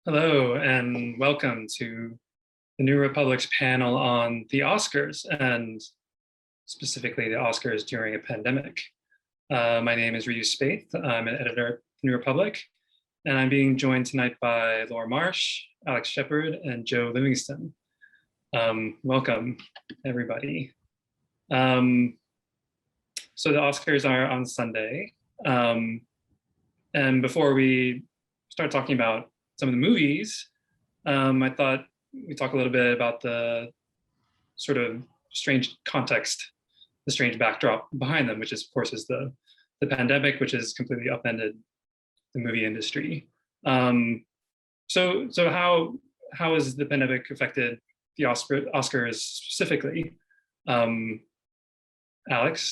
Hello, and welcome to the New Republic's panel on the Oscars, and specifically the Oscars during a pandemic. My name is Spaeth. I'm an editor at New Republic, and I'm being joined tonight by Laura Marsh, Alex Shephard, and Joe Livingstone. Welcome, everybody. So the Oscars are on Sunday. And before we start talking about some of the movies, I thought we'd talk a little bit about the sort of strange context, the strange backdrop behind them, which is, of course, is the pandemic, which has completely upended the movie industry. So how has the pandemic affected the Oscars specifically? Alex,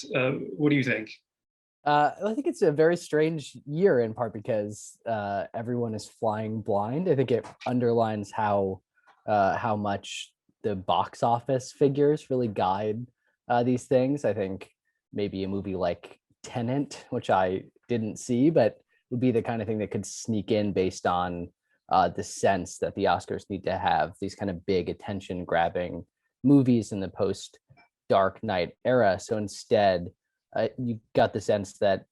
what do you think? I think it's a very strange year, in part because everyone is flying blind. I think it underlines how much the box office figures really guide these things. I think maybe a movie like Tenet, which I didn't see, but would be the kind of thing that could sneak in based on the sense that the Oscars need to have these kind of big attention-grabbing movies in the post-Dark Knight era. So instead, you got the sense that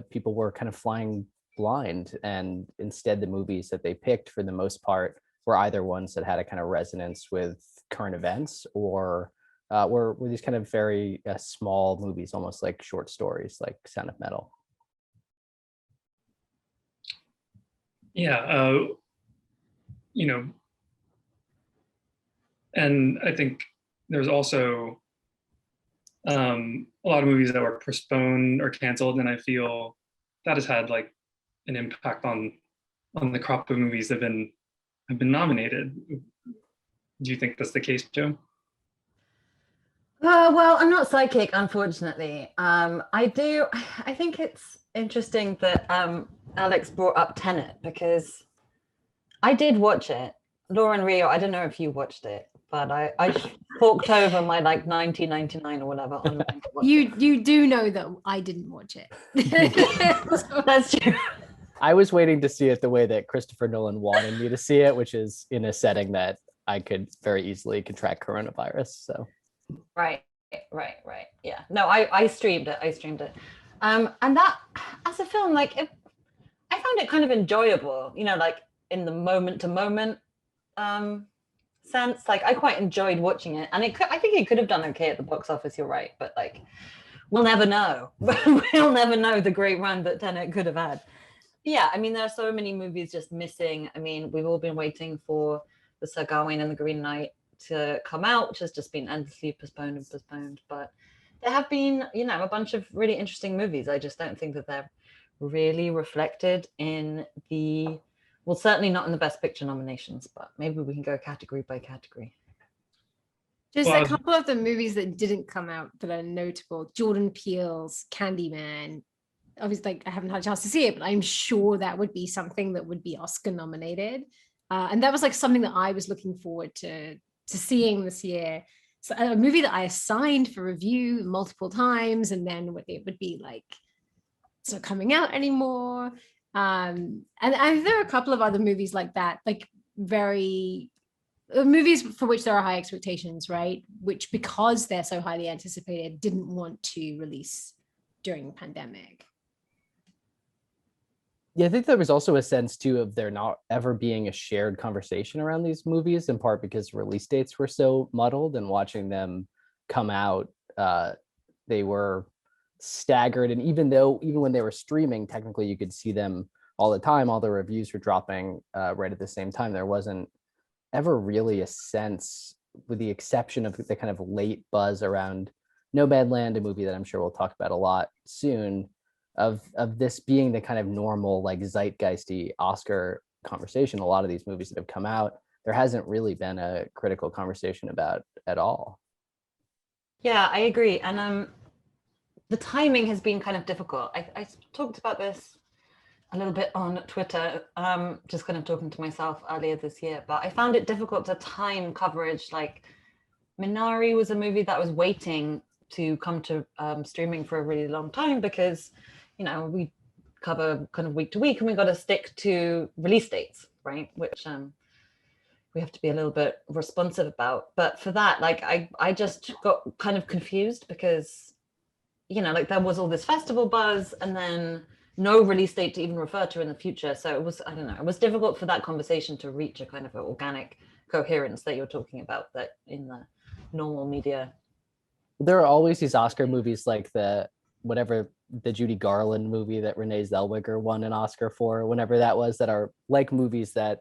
people were kind of flying blind, and instead the movies that they picked for the most part were either ones that had a kind of resonance with current events, or were these kind of very small movies, almost like short stories, like Sound of Metal. Yeah, and I think there's also a lot of movies that were postponed or canceled, and I feel that has had like an impact on the crop of movies that have been nominated. Do you think that's the case, Joe? Well, I'm not psychic, unfortunately. I think it's interesting that Alex brought up Tenet, because I did watch it. Laura and Rio, I don't know if you watched it, but I forked over my like $19.99 or whatever online. You do know that I didn't watch it. That's true. I was waiting to see it the way that Christopher Nolan wanted me to see it, which is in a setting that I could very easily contract coronavirus. So right. Yeah. No, I streamed it. And that, as a film, like I found it kind of enjoyable, like in the moment to moment sense. Like I quite enjoyed watching it, and I think it could have done okay at the box office, you're right, but like we'll never know. We'll never know the great run that Tenet could have had. Yeah, I mean, there are so many movies just missing. I mean, we've all been waiting for the Sir Gawain and the Green Knight to come out, which has just been endlessly postponed, but there have been, a bunch of really interesting movies. I just don't think that they're really reflected in well, certainly not in the Best Picture nominations, but maybe we can go category by category. Just a couple of the movies that didn't come out that are notable. Jordan Peele's Candyman. Obviously, like, I haven't had a chance to see it, but I'm sure that would be something that would be Oscar nominated. And that was like something that I was looking forward to seeing this year. So a movie that I assigned for review multiple times, and then it would be like, it's not coming out anymore. And there are a couple of other movies like that, like very movies for which there are high expectations, right? Which, because they're so highly anticipated, didn't want to release during the pandemic. yeah, I think there was also a sense too of there not ever being a shared conversation around these movies, in part because release dates were so muddled, and watching them come out, they were staggered. And even when they were streaming, technically you could see them all the time. All the reviews were dropping right at the same time. There wasn't ever really a sense, with the exception of the kind of late buzz around Nomadland, a movie that I'm sure we'll talk about a lot soon, of this being the kind of normal, like, zeitgeisty Oscar conversation. A lot of these movies that have come out, there hasn't really been a critical conversation about at all. Yeah, I agree. And the timing has been kind of difficult. I talked about this a little bit on Twitter, just kind of talking to myself earlier this year, but I found it difficult to time coverage. Like, Minari was a movie that was waiting to come to streaming for a really long time, because we cover kind of week to week, and we got to stick to release dates, right? Which we have to be a little bit responsive about. But for that, like I just got kind of confused because, you know, like there was all this festival buzz and then no release date to even refer to in the future. So it was, I don't know, it was difficult for that conversation to reach a kind of an organic coherence that you're talking about that in the normal media. There are always these Oscar movies like the Judy Garland movie that Renee Zellweger won an Oscar for, whenever that was, that are like movies that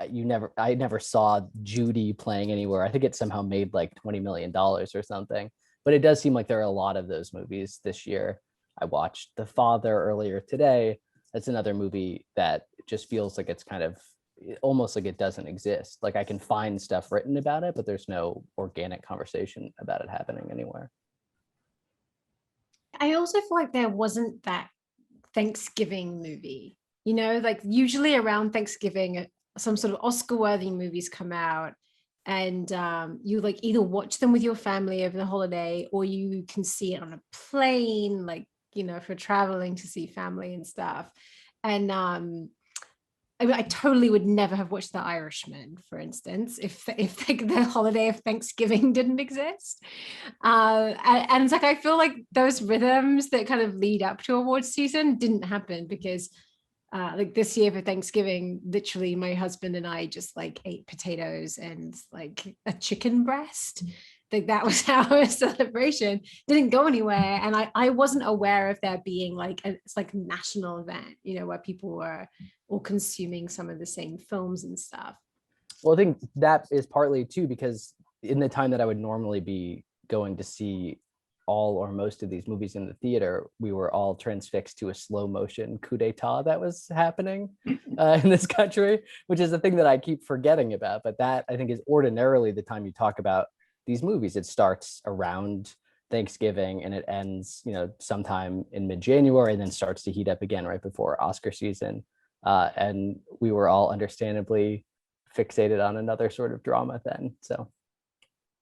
I never saw Judy playing anywhere. I think it somehow made like $20 million or something, but it does seem like there are a lot of those movies this year. I watched The Father earlier today. That's another movie that just feels like it's kind of almost like it doesn't exist. Like I can find stuff written about it, but there's no organic conversation about it happening anywhere. I also feel like there wasn't that Thanksgiving movie, you know, like usually around Thanksgiving, some sort of Oscar-worthy movies come out, and you like either watch them with your family over the holiday, or you can see it on a plane, like, you know, if you're traveling to see family and stuff. And I mean, I totally would never have watched The Irishman, for instance, if like the holiday of Thanksgiving didn't exist. And it's like I feel like those rhythms that kind of lead up to awards season didn't happen because like this year for Thanksgiving, literally my husband and I just like ate potatoes and like a chicken breast. Like that was our celebration. Didn't go anywhere. And I wasn't aware of there being like it's like a national event, you know, where people were all consuming some of the same films and stuff. Well, I think that is partly too, because in the time that I would normally be going to see all or most of these movies in the theater, we were all transfixed to a slow motion coup d'etat that was happening in this country, which is the thing that I keep forgetting about. But that I think is ordinarily the time you talk about these movies. It starts around Thanksgiving and it ends, you know, sometime in mid-January, and then starts to heat up again right before Oscar season. And we were all understandably fixated on another sort of drama then. So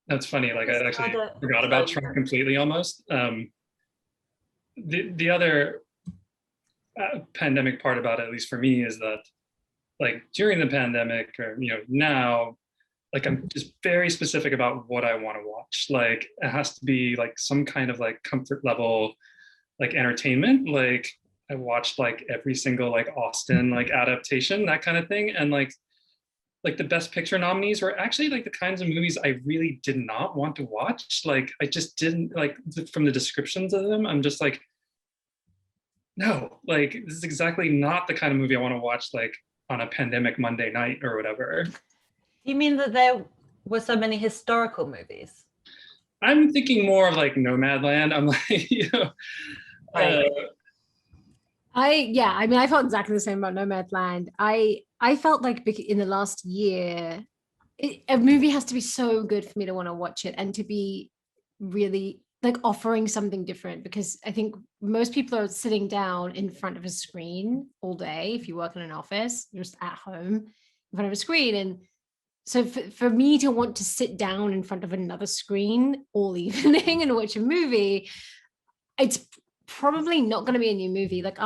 that's funny. Like I actually forgot about Trump completely almost. The other pandemic part about it, at least for me, is that like during the pandemic, or you know, now, like I'm just very specific about what I want to watch. Like it has to be like some kind of like comfort level, like entertainment. Like I watched like every single like Austen like adaptation, that kind of thing, and like the Best Picture nominees were actually like the kinds of movies I really did not want to watch. Like I just didn't like from the descriptions of them. I'm just like, no, like this is exactly not the kind of movie I want to watch like on a pandemic Monday night or whatever. You mean that there were so many historical movies? I'm thinking more of like Nomadland. I'm like, you know, Right. I mean, I felt exactly the same about Nomadland. I felt like in the last year, a movie has to be so good for me to want to watch it and to be really like offering something different, because I think most people are sitting down in front of a screen all day. If you work in an office, you're just at home in front of a screen. And so for me to want to sit down in front of another screen all evening and watch a movie, it's probably not going to be a new movie. Like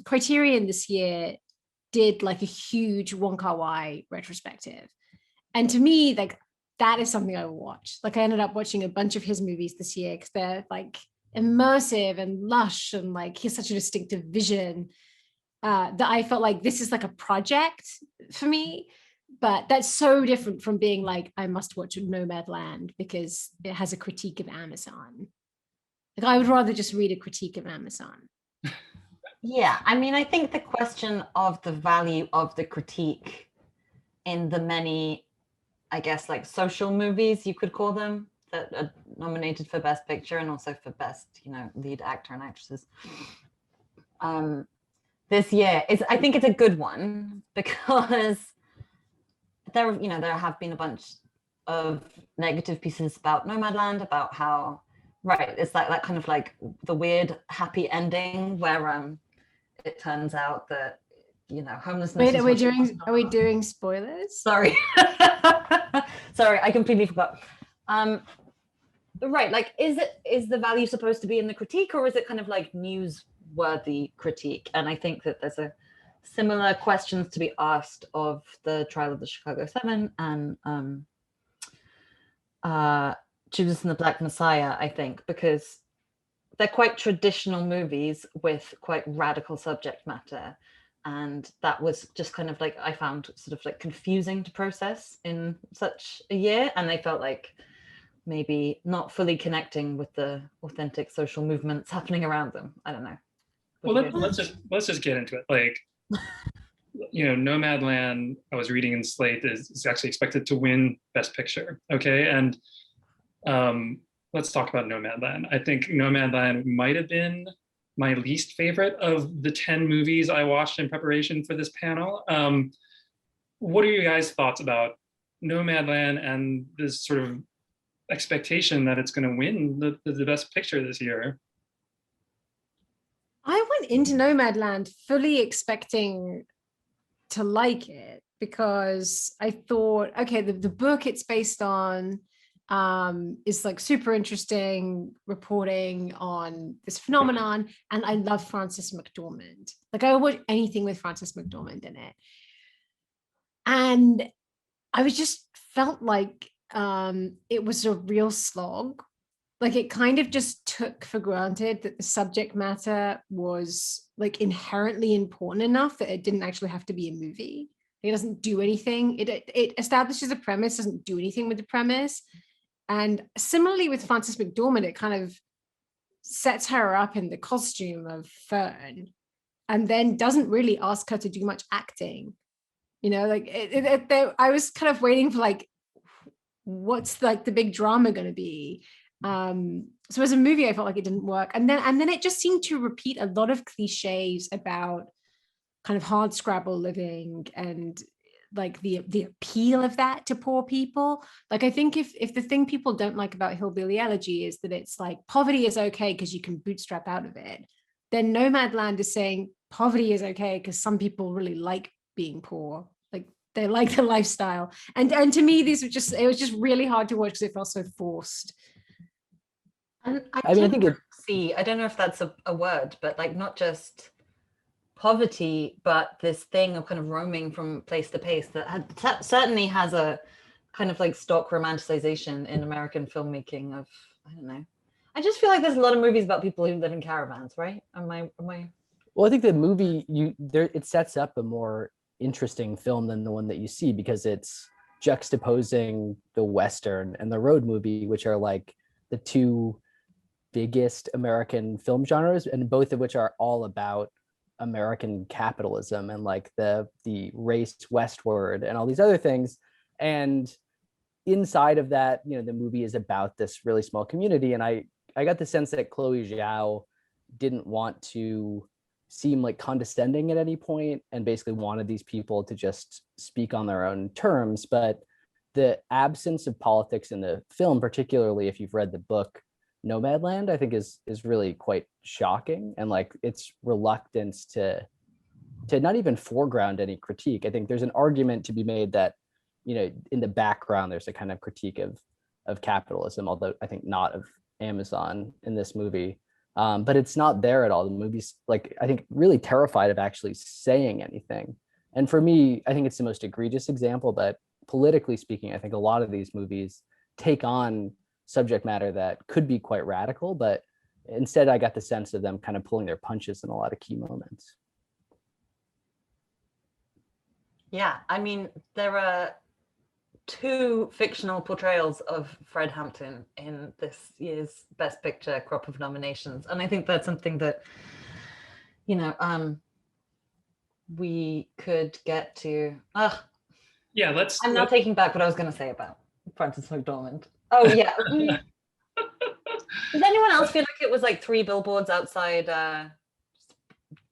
Criterion this year did like a huge Wong Kar-wai retrospective, and to me, like that is something I will watch. Like I ended up watching a bunch of his movies this year because they're like immersive and lush, and like he has such a distinctive vision that I felt like this is like a project for me. But that's so different from being like, I must watch Nomadland because it has a critique of Amazon. Like I would rather just read a critique of Amazon. Yeah, I mean, I think the question of the value of the critique in the many, I guess, like social movies, you could call them, that are nominated for Best Picture and also for Best, you know, lead actor and actresses. This year I think it's a good one because there have been a bunch of negative pieces about Nomadland, about how, right, it's like that kind of like the weird happy ending where it turns out that, you know, homelessness. Wait, are we doing spoilers? Sorry. Sorry, I completely forgot. Right, like is the value supposed to be in the critique, or is it kind of like news worthy critique. And I think that there's a similar questions to be asked of the Trial of the Chicago 7 and Judas and the Black Messiah, I think, because they're quite traditional movies with quite radical subject matter. And that was just kind of like, I found sort of like confusing to process in such a year. And I felt like maybe not fully connecting with the authentic social movements happening around them. I don't know. Well, let's just get into it. Like, Nomadland, I was reading in Spaeth, is actually expected to win Best Picture. Okay, and let's talk about Nomadland. I think Nomadland might have been my least favorite of the 10 movies I watched in preparation for this panel. What are your guys' thoughts about Nomadland and this sort of expectation that it's going to win the Best Picture this year? I went into Nomadland fully expecting to like it because I thought, okay, the book it's based on is like super interesting reporting on this phenomenon, and I love Frances McDormand. Like, I watch anything with Frances McDormand in it, and I was just felt like it was a real slog. Like, it kind of just took for granted that the subject matter was like inherently important enough that it didn't actually have to be a movie. It doesn't do anything. It establishes a premise, doesn't do anything with the premise. And similarly with Frances McDormand, it kind of sets her up in the costume of Fern and then doesn't really ask her to do much acting. Like I was kind of waiting for like, what's like the big drama going to be? So as a movie, I felt like it didn't work. And then it just seemed to repeat a lot of cliches about kind of hard scrabble living and like the appeal of that to poor people. Like, I think if the thing people don't like about Hillbilly Elegy is that it's like poverty is okay because you can bootstrap out of it, then Nomadland is saying poverty is okay because some people really like being poor. Like, they like the lifestyle. And to me, it was just really hard to watch because it felt so forced. And I don't know if that's a word, but like not just poverty, but this thing of kind of roaming from place to place that certainly has a kind of like stock romanticization in American filmmaking of, I don't know. I just feel like there's a lot of movies about people who live in caravans, right? Am I? Well, I think the movie it sets up a more interesting film than the one that you see because it's juxtaposing the Western and the road movie, which are like the two biggest American film genres, and both of which are all about American capitalism and like the race westward and all these other things. And inside of that, the movie is about this really small community. And I got the sense that Chloe Zhao didn't want to seem like condescending at any point and basically wanted these people to just speak on their own terms. But the absence of politics in the film, particularly if you've read the book Nomadland, I think is really quite shocking, and like its reluctance to not even foreground any critique. I think there's an argument to be made that in the background there's a kind of critique of capitalism, although I think not of Amazon in this movie, but it's not there at all. The movie's like, I think, really terrified of actually saying anything. And for me, I think it's the most egregious example, but politically speaking, I think a lot of these movies take on subject matter that could be quite radical, but instead I got the sense of them kind of pulling their punches in a lot of key moments. Yeah, I mean, there are two fictional portrayals of Fred Hampton in this year's Best Picture crop of nominations, and I think that's something that we could get to. Yeah, I'm now taking back what I was going to say about Frances McDormand. Oh yeah. Does anyone else feel like it was like 3 billboards outside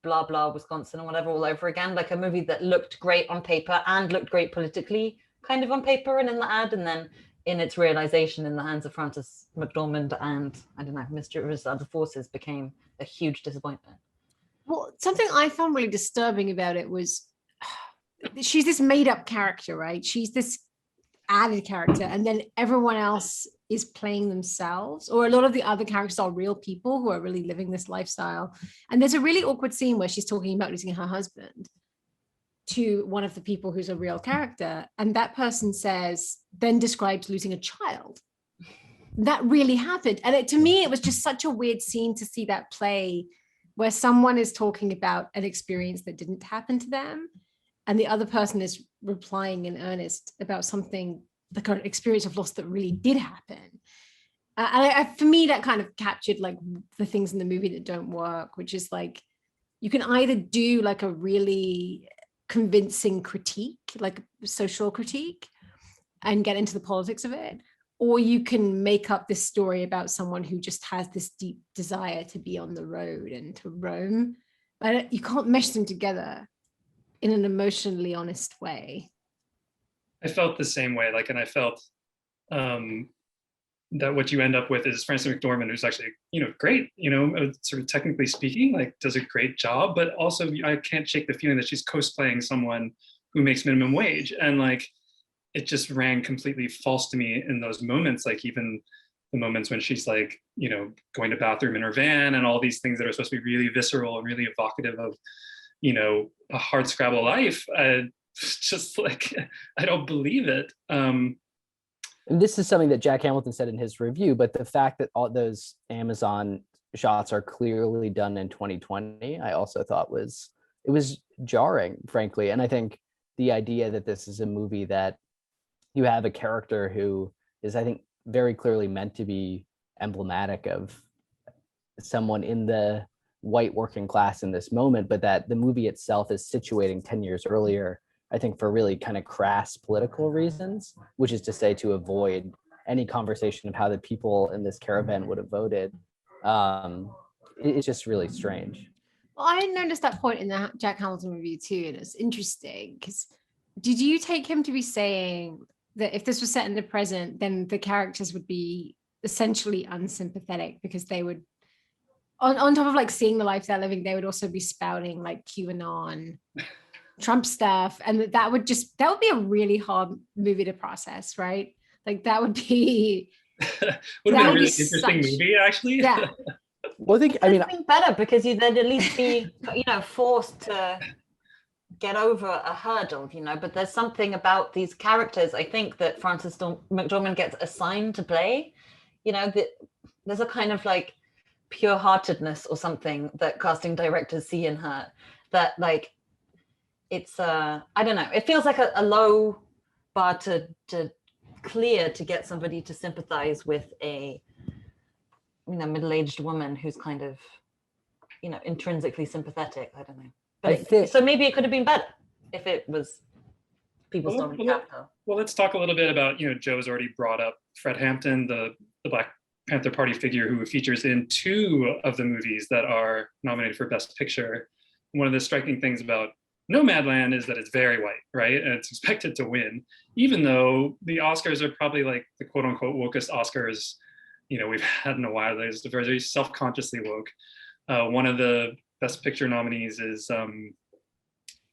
blah blah Wisconsin or whatever all over again? Like a movie that looked great on paper and looked great politically, kind of on paper and in the ad, and then in its realization in the hands of Frances McDormand and, I don't know, Mischievous Other Forces became a huge disappointment. Well, something I found really disturbing about it was she's this made up character, right? She's this added character, and then everyone else is playing themselves, or a lot of the other characters are real people who are really living this lifestyle. And there's a really awkward scene where she's talking about losing her husband to one of the people who's a real character, and that person then describes losing a child. That really happened. And to me, it was just such a weird scene to see that play where someone is talking about an experience that didn't happen to them, and the other person is replying in earnest about something, the kind of experience of loss that really did happen. For me, that kind of captured like the things in the movie that don't work, which is like, you can either do like a really convincing critique, like social critique, and get into the politics of it, or you can make up this story about someone who just has this deep desire to be on the road and to roam. But you can't mesh them together in an emotionally honest way. I felt the same way, like, and I felt that what you end up with is Frances McDormand, who's actually, great, sort of technically speaking, like does a great job, but also I can't shake the feeling that she's cosplaying someone who makes minimum wage. And like, it just rang completely false to me in those moments, like even the moments when she's like, going to bathroom in her van and all these things that are supposed to be really visceral and really evocative of, a hard scrabble life. Just like, I don't believe it. And this is something that Jack Hamilton said in his review, but the fact that all those Amazon shots are clearly done in 2020, I also thought it was jarring, frankly. And I think the idea that this is a movie that you have a character who is, I think, very clearly meant to be emblematic of someone in the white working class in this moment, but that the movie itself is situating 10 years earlier, I think, for really kind of crass political reasons, which is to say to avoid any conversation of how the people in this caravan would have voted. It's just really strange. Well, I noticed that point in the Jack Hamilton review too, and it's interesting because did you take him to be saying that if this was set in the present, then the characters would be essentially unsympathetic because they would, on top of like seeing the life they're living, they would also be spouting like QAnon, Trump stuff, and that would be a really hard movie to process, right? Like that would be would have been a really interesting movie, actually. Yeah. Well, I think better because you'd then at least be, forced to get over a hurdle, but there's something about these characters, I think, that Frances McDormand gets assigned to play, that there's a kind of like pure-heartedness or something that casting directors see in her that like, it's I don't know, it feels like a low bar to clear to get somebody to sympathize with a middle-aged woman who's kind of intrinsically sympathetic. I don't know, but so maybe it could have been better if it was people storming the Capitol. Well, let's talk a little bit about, Joe's already brought up Fred Hampton, the Black Panther Party figure who features in 2 of the movies that are nominated for Best Picture. One of the striking things about Nomadland is that it's very white, right? And it's expected to win, even though the Oscars are probably like the quote unquote wokest Oscars, we've had in a while. There's very self-consciously woke. One of the Best Picture nominees is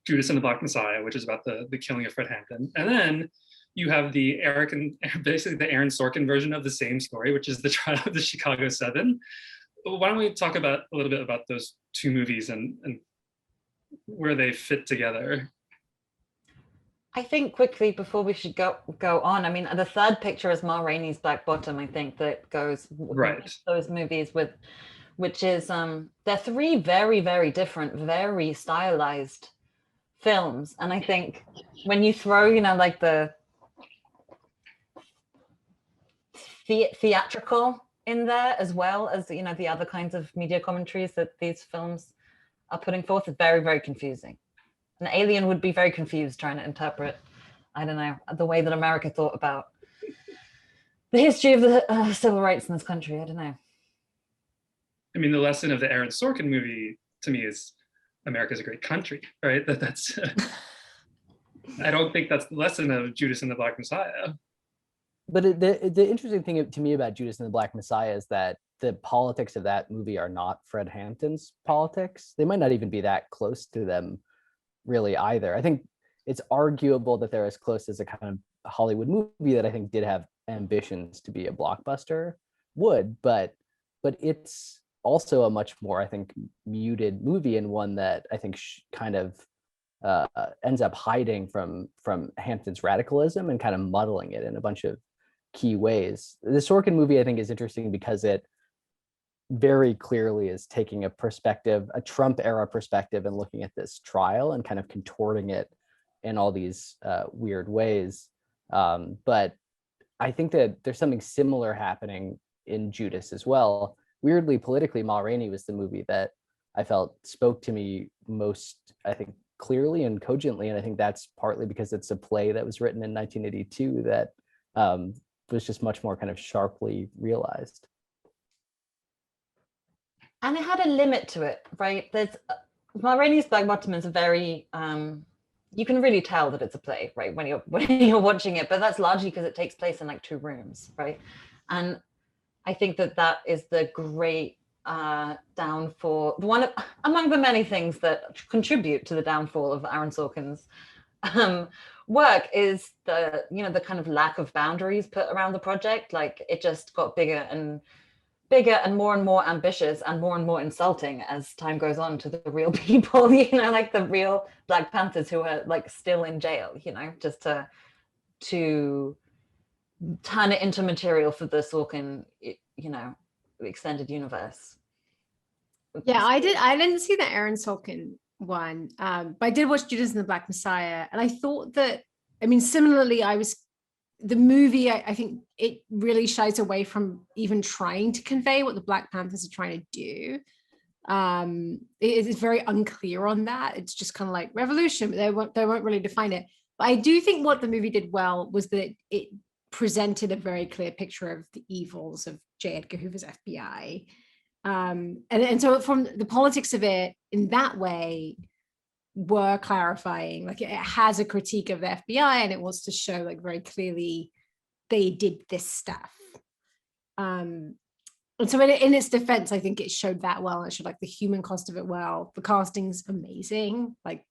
Judas and the Black Messiah, which is about the killing of Fred Hampton. And then you have basically the Aaron Sorkin version of the same story, which is the trial of the Chicago 7. Why don't we talk a little bit about those 2 movies and where they fit together? I think quickly before we should go on, I mean, the third picture is Ma Rainey's Black Bottom, I think, that goes right with those movies with, which is they're 3 very, very different, very stylized films. And I think when you throw, like the theatrical in there, as well as, the other kinds of media commentaries that these films are putting forth, is very, very confusing. An alien would be very confused trying to interpret, I don't know, the way that America thought about the history of the civil rights in this country. I don't know. I mean, the lesson of the Aaron Sorkin movie to me is America's a great country, right? That's I don't think that's the lesson of Judas and the Black Messiah. But the interesting thing to me about Judas and the Black Messiah is that the politics of that movie are not Fred Hampton's politics. They might not even be that close to them really either. I think it's arguable that they're as close as a kind of Hollywood movie that I think did have ambitions to be a blockbuster would, but it's also a much more, I think, muted movie, and one that I think kind of ends up hiding from Hampton's radicalism and kind of muddling it in a bunch of key ways. The Sorkin movie, I think, is interesting because it very clearly is taking a perspective, a Trump era perspective, and looking at this trial and kind of contorting it in all these weird ways. But I think that there's something similar happening in Judas as well. Weirdly, politically, Ma Rainey was the movie that I felt spoke to me most, I think, clearly and cogently. And I think that's partly because it's a play that was written in 1982 that was just much more kind of sharply realized. And it had a limit to it, right? There's Ma Rainey's Black Bottom is a very you can really tell that it's a play, right, when you're watching it, but that's largely because it takes place in like 2 rooms, right? And I think that is the great downfall, one among the many things that contribute to the downfall of Aaron Sorkin's work is the kind of lack of boundaries put around the project. Like, it just got bigger and more ambitious and more insulting as time goes on to the real people, like the real Black Panthers who are like still in jail, just to turn it into material for the Sorkin, extended universe. Yeah, I didn't see the Aaron Sorkin one, but I did watch Judas and the Black Messiah, and I thought that, similarly, the movie, I think it really shies away from even trying to convey what the Black Panthers are trying to do. It is very unclear on that. It's just kind of like revolution, but they won't really define it. But I do think what the movie did well was that it presented a very clear picture of the evils of J. Edgar Hoover's FBI. And so from the politics of it in that way were clarifying. Like, it has a critique of the FBI, and it wants to show like very clearly they did this stuff. And so in its defense, I think it showed that well. It showed like the human cost of it well. The casting's amazing. Like,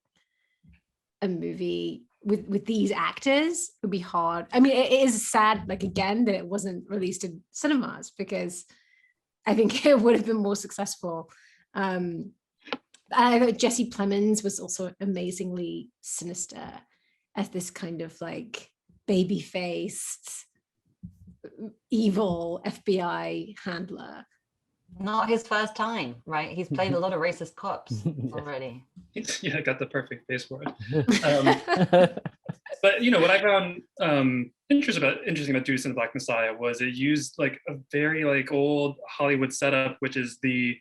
a movie with these actors would be hard. It is sad, like, again, that it wasn't released in cinemas, because I think it would have been more successful. I thought Jesse Plemons was also amazingly sinister as this kind of like baby-faced, evil FBI handler. Not his first time, right? He's played a lot of racist cops already. Yeah, got the perfect face for it. But what I found interesting about Judas and the Black Messiah was it used like a very like old Hollywood setup, which is the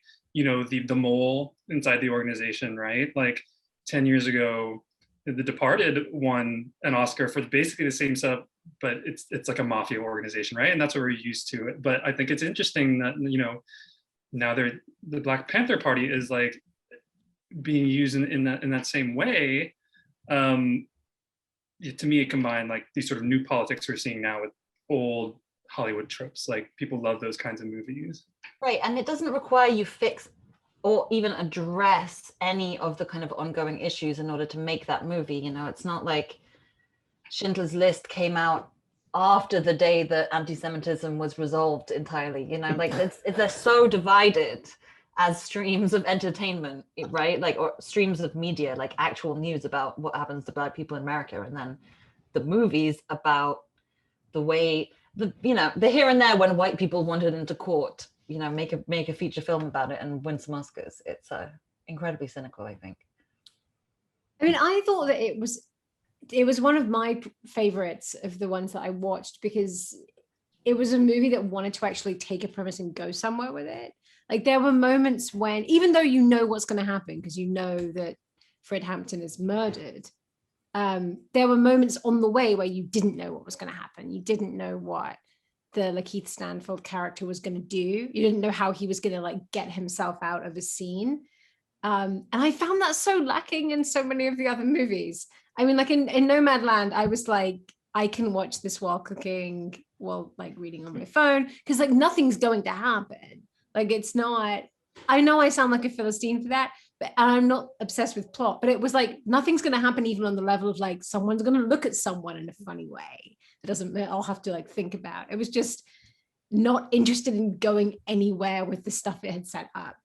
mole inside the organization, right? Like 10 years ago, The Departed won an Oscar for basically the same setup, but it's like a mafia organization, right? And that's what we're used to. But I think it's interesting that now the Black Panther Party is like being used in that same way. To me, it combined like these sort of new politics we're seeing now with old Hollywood tropes. Like, people love those kinds of movies. Right, and it doesn't require you fix or even address any of the kind of ongoing issues in order to make that movie. It's not like Schindler's List came out after the day that anti-Semitism was resolved entirely. Like, they're so divided as streams of entertainment, right? Like, or streams of media, like actual news about what happens to Black people in America, and then the movies about the way the here and there when white people wandered into court, make a feature film about it and win some Oscars. It's incredibly cynical, I think. I thought that it was one of my favorites of the ones that I watched, because it was a movie that wanted to actually take a premise and go somewhere with it. Like, there were moments when, even though what's going to happen, because that Fred Hampton is murdered, there were moments on the way where you didn't know what was going to happen. You didn't know what the Lakeith Stanfield character was going to do. You didn't know how he was going to like get himself out of a scene. And I found that so lacking in so many of the other movies. Like in Nomadland, I was like, I can watch this while cooking, while like reading on my phone, because like nothing's going to happen. Like, it's not, I know I sound like a Philistine for that, and I'm not obsessed with plot, but it was like nothing's going to happen even on the level of like someone's going to look at someone in a funny way. It doesn't, I'll have to like think about. It was just not interested in going anywhere with the stuff it had set up.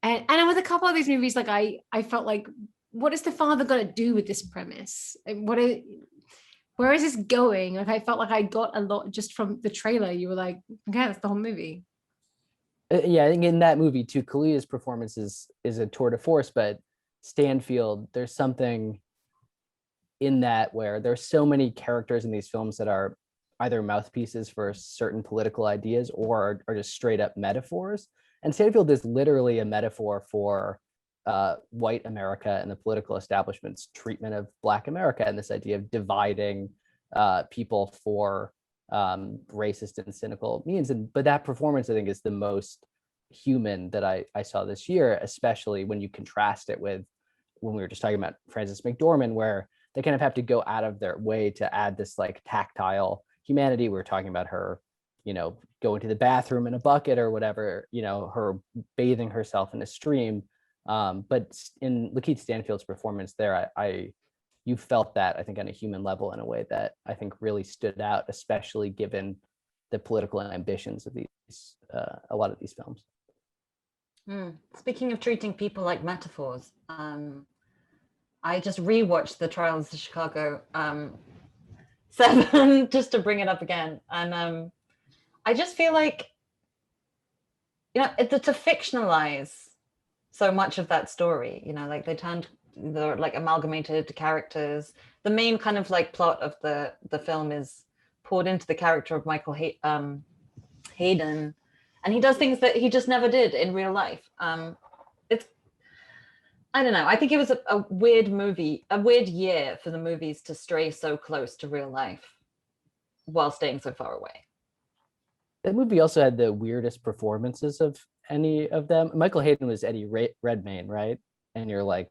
And with a couple of these movies, like I felt like, what is the father going to do with this premise? Where is this going? Like I felt like I got a lot just from the trailer. You were like, okay, that's the whole movie. Yeah, I think in that movie too, Kalia's performance is a tour de force, but Stanfield, there's something in that where there's so many characters in these films that are either mouthpieces for certain political ideas or are just straight up metaphors. And Stanfield is literally a metaphor for white America and the political establishment's treatment of Black America, and this idea of dividing people for racist and cynical means. But that performance, I think, is the most human that I saw this year, especially when you contrast it with when we were just talking about Frances McDormand, where they kind of have to go out of their way to add this like tactile humanity. We were talking about her, going to the bathroom in a bucket or whatever, her bathing herself in a stream. But in Lakeith Stanfield's performance there, you felt that, I think, on a human level in a way that I think really stood out, especially given the political ambitions of these, a lot of these films. Speaking of treating people like metaphors, I just rewatched The Trials of Chicago 7 just to bring it up again. And I just feel like, to fictionalize so much of that story, like they're like amalgamated characters. The main kind of like plot of the film is poured into the character of Michael Hayden, and he does things that he just never did in real life. I don't know. I think it was a weird movie, a weird year for the movies to stray so close to real life while staying so far away. That movie also had the weirdest performances of any of them. Michael Hayden was Eddie Redmayne, right? And you're like,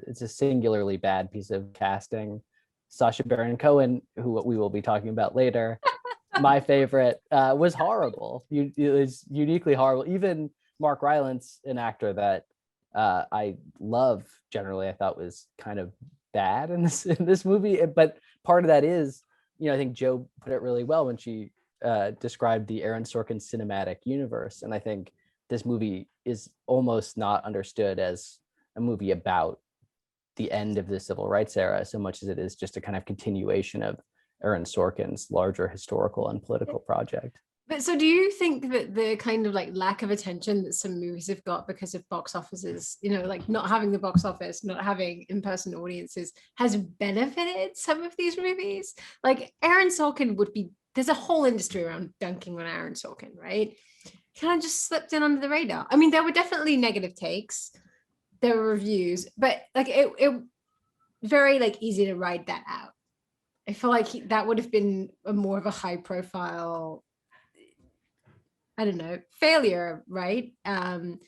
it's a singularly bad piece of casting. Sacha Baron Cohen, who we will be talking about later, my favorite, was horrible. It was uniquely horrible. Even Mark Rylance, an actor that I love generally, I thought was kind of bad in this movie. But part of that is, I think Joe put it really well when she described the Aaron Sorkin cinematic universe. And I think this movie is almost not understood as a movie about the end of the civil rights era so much as it is just a kind of continuation of Aaron Sorkin's larger historical and political project. But so do you think that the kind of like lack of attention that some movies have got because of box offices, like not having the box office, not having in-person audiences, has benefited some of these movies? Like Aaron Sorkin there's a whole industry around dunking on Aaron Sorkin, right? Kind of just slipped in under the radar. I mean, there were definitely negative takes. There were reviews, but like it very like easy to ride that out. I feel like that would have been more of a high profile, I don't know, failure, right? And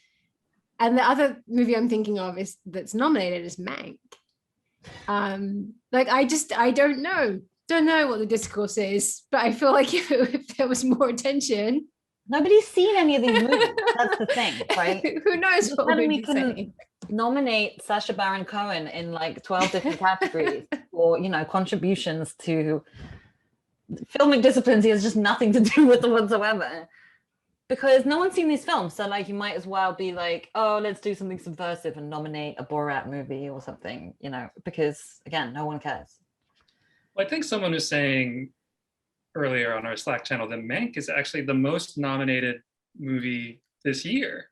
the other movie I'm thinking of that's nominated is Mank. Like I don't know what the discourse is, but I feel like if there was more attention. Nobody's seen any of these movies. That's the thing, right? Who knows what we can nominate Sacha Baron Cohen in like 12 different categories for, contributions to filmic disciplines he has just nothing to do with whatsoever. Because no one's seen these films. So like you might as well be like, oh, let's do something subversive and nominate a Borat movie or something, because again, no one cares. Well, I think someone was saying earlier on our Slack channel that Mank is actually the most nominated movie this year.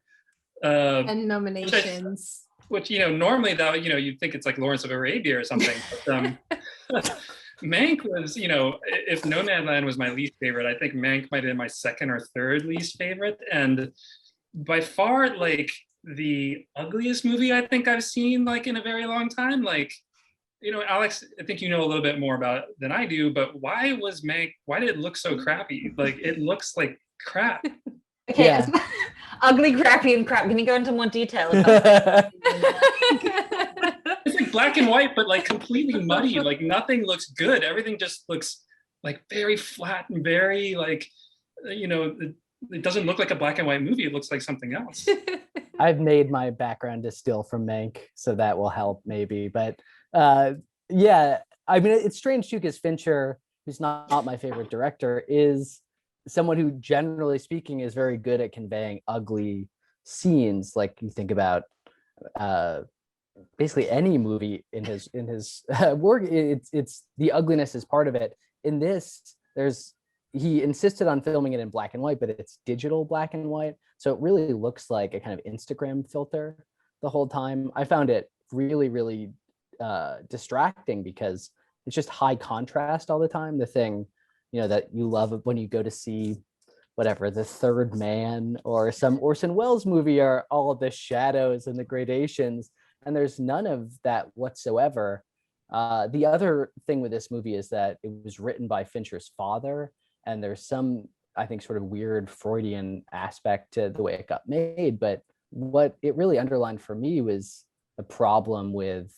And nominations. Which normally that, you'd think it's like Lawrence of Arabia or something. But Mank was, if Nomadland was my least favorite, I think Mank might have been my second or third least favorite. And by far, like the ugliest movie I think I've seen like in a very long time. Like, Alex, I think you know a little bit more about it than I do, but why did it look so crappy? Like it looks like crap. Okay, yeah. Ugly, crappy, and crap. Can you go into more detail about It's like black and white, but like completely muddy. Like nothing looks good. Everything just looks like very flat and very like, it doesn't look like a black and white movie. It looks like something else. I've made my background distill from Mank, so that will help maybe. But yeah, I mean, it's strange too, because Fincher, who's not my favorite director, is someone who, generally speaking, is very good at conveying ugly scenes. Like you think about basically any movie in his work, it's the ugliness is part of it. In this, he insisted on filming it in black and white, but it's digital black and white, so it really looks like a kind of Instagram filter the whole time. I found it really, really distracting because it's just high contrast all the time. The thing, that you love when you go to see whatever, The Third Man or some Orson Welles movie, are all of the shadows and the gradations, and there's none of that whatsoever. The other thing with this movie is that it was written by Fincher's father, and there's some, I think, sort of weird Freudian aspect to the way it got made. But what it really underlined for me was the problem with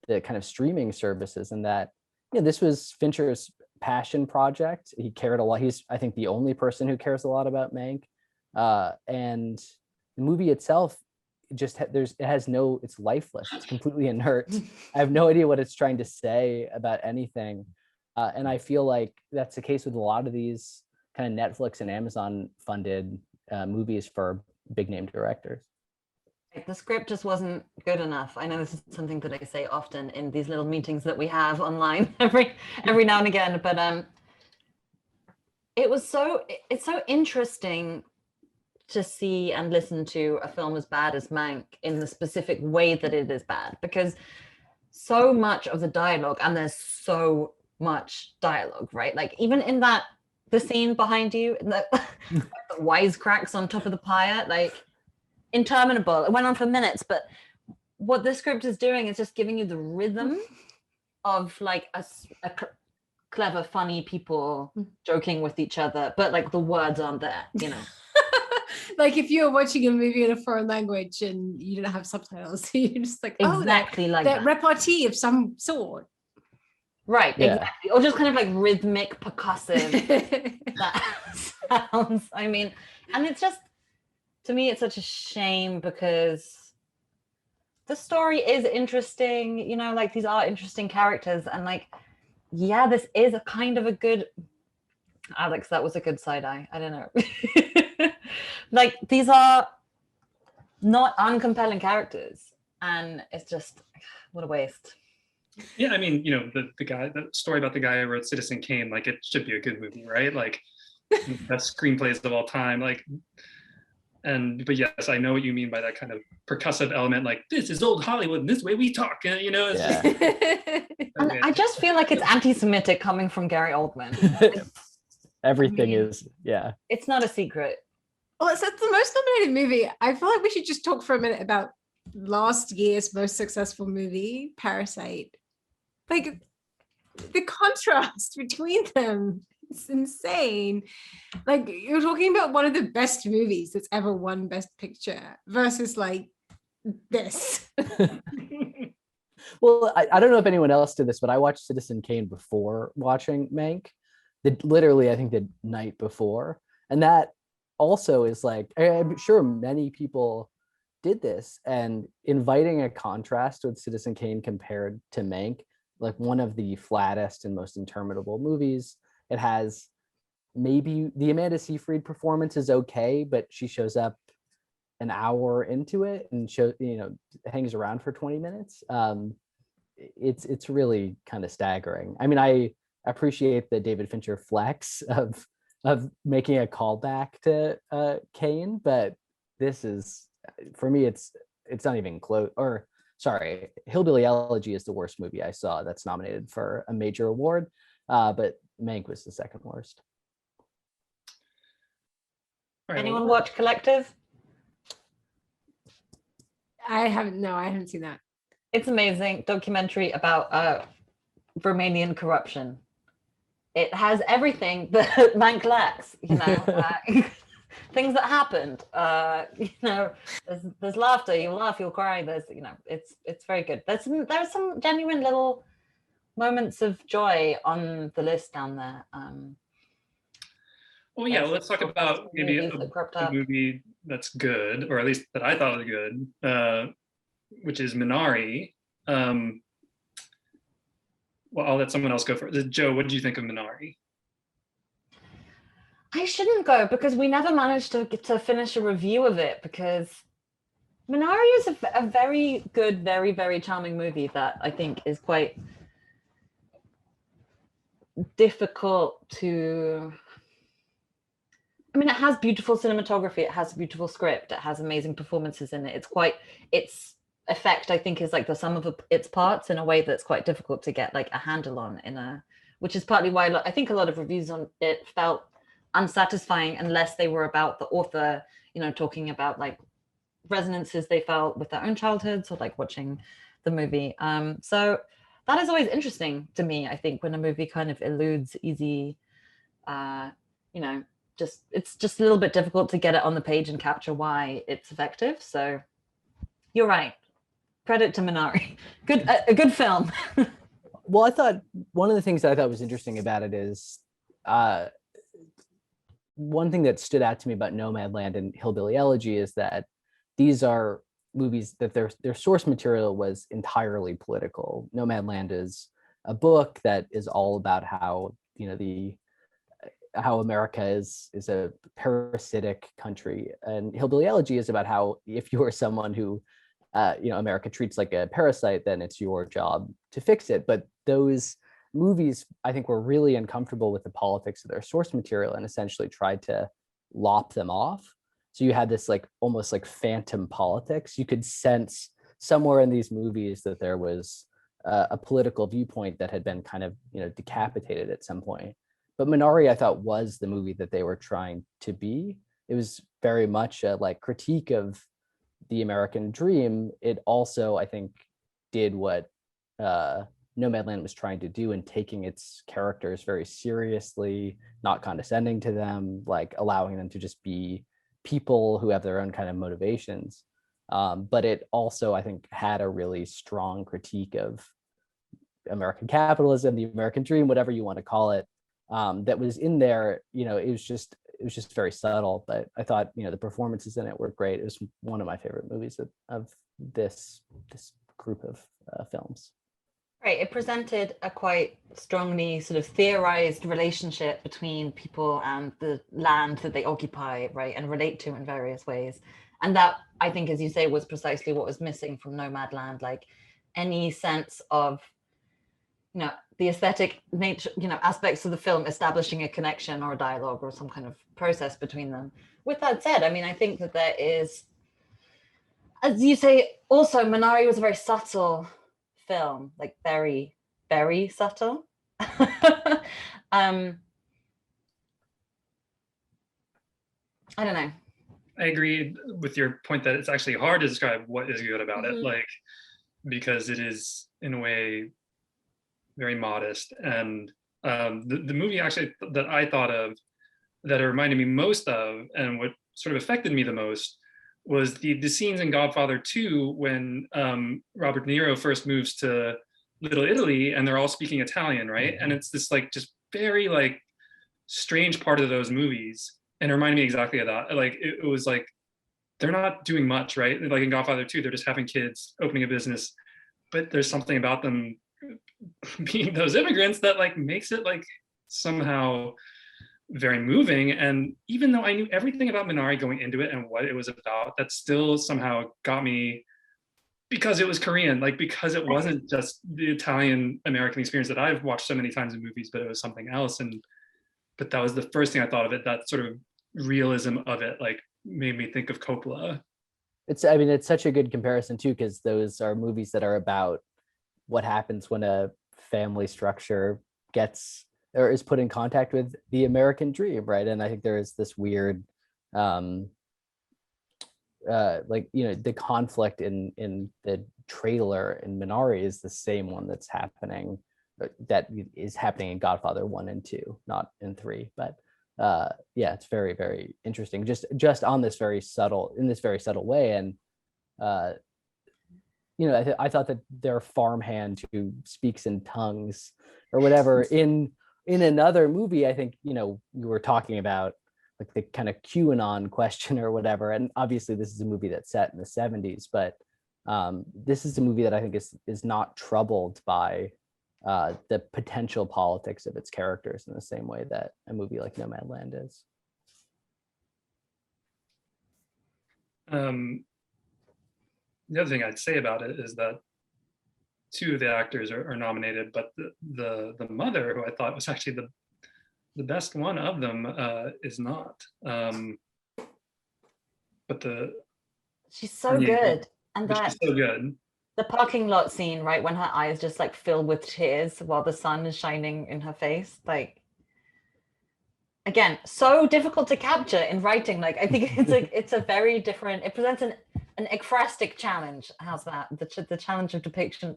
the kind of streaming services, and that this was Fincher's passion project. He cared a lot. He's, I think, the only person who cares a lot about Mank. And the movie itself, it's lifeless. It's completely inert. I have no idea what it's trying to say about anything. And I feel like that's the case with a lot of these kind of Netflix and Amazon funded movies for big name directors. The script just wasn't good enough. I know this is something that I say often in these little meetings that we have online every now and again, but it's so interesting to see and listen to a film as bad as Mank in the specific way that it is bad, because so much of the dialogue, and there's so much dialogue, right? Like even in the scene behind you, the wisecracks on top of the pyre, like interminable. It went on for minutes, but what the script is doing is just giving you the rhythm of like a clever, funny people joking with each other, but like the words aren't there, Like if you're watching a movie in a foreign language and you don't have subtitles, you're just like, exactly, that repartee of some sort. Right, Yeah. exactly. Or just kind of like rhythmic, percussive sounds. I mean, and it's just, to me, it's such a shame because the story is interesting, like these are interesting characters, and like, yeah, this is a kind of a good, Alex, that was a good side eye. I don't know. Like these are not uncompelling characters, and it's just, what a waste. Yeah, I mean, the story about the guy who wrote Citizen Kane, like it should be a good movie, right? Like best screenplays of all time, like. But yes, I know what you mean by that kind of percussive element, like this is old Hollywood and this way we talk, it's And I just feel like it's anti-Semitic coming from Gary Oldman. Everything is, yeah. It's not a secret. Well, it's the most nominated movie. I feel like we should just talk for a minute about last year's most successful movie, Parasite. Like the contrast between them. It's insane. Like you're talking about one of the best movies that's ever won Best Picture versus like this. Well, I don't know if anyone else did this, but I watched Citizen Kane before watching Mank. Literally, I think the night before. And that also is like, I'm sure many people did this, and inviting a contrast with Citizen Kane compared to Mank, like one of the flattest and most interminable movies. It has maybe the Amanda Seyfried performance is okay, but she shows up an hour into it and hangs around for 20 minutes. It's really kind of staggering. I mean, I appreciate the David Fincher flex of making a callback to Kane, but this is, for me, it's not even close. Or sorry, Hillbilly Elegy is the worst movie I saw that's nominated for a major award, but Mank was the second worst. Right, Anyone watch Collective? I haven't seen that. It's amazing documentary about Romanian corruption. It has everything that Mank lacks, things that happened. There's laughter. You'll laugh, you'll cry. It's very good. There's some genuine little moments of joy on the list down there. Well, yeah, Yes, let's talk or about maybe movies that cropped a up. movie that's good, or at least that I thought was good, which is Minari. Um, well, I'll let someone else go first. Joe, what did you think of Minari? I shouldn't go because we never managed to get to finish a review of it because Minari is a very good, very, very charming movie that I think is quite difficult to. I mean, it has beautiful cinematography, it has a beautiful script, it has amazing performances in it. Its effect, I think, is like the sum of its parts in a way that's quite difficult to get like a handle on which is partly why I think a lot of reviews on it felt unsatisfying unless they were about the author, talking about like resonances they felt with their own childhoods or like watching the movie. So that is always interesting to me, I think, when a movie kind of eludes easy, it's just a little bit difficult to get it on the page and capture why it's effective. So you're right. Credit to Minari. A good film. Well, I thought one of the things that I thought was interesting about it is one thing that stood out to me about Nomadland and Hillbilly Elegy is that these are movies that their source material was entirely political. Nomadland is a book that is all about how how America is a parasitic country, and Hillbilly Elegy is about how if you are someone who America treats like a parasite, then it's your job to fix it. But those movies, I think, were really uncomfortable with the politics of their source material and essentially tried to lop them off. So you had this like almost like phantom politics. You could sense somewhere in these movies that there was a political viewpoint that had been kind of decapitated at some point. But Minari, I thought, was the movie that they were trying to be. It was very much a like critique of the American dream. It also, I think, did what Nomadland was trying to do in taking its characters very seriously, not condescending to them, like allowing them to just be people who have their own kind of motivations. But it also, I think, had a really strong critique of American capitalism, the American dream, whatever you want to call it. That was in there. It was just very subtle, but I thought the performances in it were great. It was one of my favorite movies of this group of films. Right, it presented a quite strongly sort of theorized relationship between people and the land that they occupy, right, and relate to in various ways. And that, I think, as you say, was precisely what was missing from Nomadland, like any sense of the aesthetic nature, aspects of the film establishing a connection or a dialogue or some kind of process between them. With that said, I mean, I think that there is, as you say, also Minari was a very subtle film, like very, very subtle. I don't know. I agree with your point that it's actually hard to describe what is good about it, like, because it is in a way very modest. And the movie actually that I thought of that it reminded me most of, and what sort of affected me the most, was the scenes in Godfather 2 when Robert De Niro first moves to Little Italy and they're all speaking Italian, right? And it's this like just very like strange part of those movies, and it reminded me exactly of that. Like it was like they're not doing much, right? Like in Godfather 2, they're just having kids, opening a business, but there's something about them being those immigrants that like makes it like somehow very moving. And even though I knew everything about Minari going into it and what it was about, that still somehow got me, because it was Korean, like because it wasn't just the Italian American experience that I've watched so many times in movies, but it was something else. But that was the first thing I thought of it, that sort of realism of it like made me think of Coppola. It's such a good comparison too, because those are movies that are about what happens when a family structure gets or is put in contact with the American dream, right? And I think there is this weird the conflict in the trailer in Minari is the same one that is happening in Godfather 1 and 2, not in 3. But it's very, very interesting, just on this very subtle way. And I thought that their farmhand who speaks in tongues or whatever in another movie, I think, we were talking about like the kind of QAnon question or whatever. And obviously this is a movie that's set in the 70s, but this is a movie that I think is not troubled by the potential politics of its characters in the same way that a movie like Nomadland is. The other thing I'd say about it is that two of the actors are nominated, but the mother, who I thought was actually the best one of them, is not. But she's so good, and but she's so good. The parking lot scene, right, when her eyes just like fill with tears while the sun is shining in her face, like, again, so difficult to capture in writing. Like, I think it's a very different, it presents an ekphrastic challenge. How's that? The challenge of depicting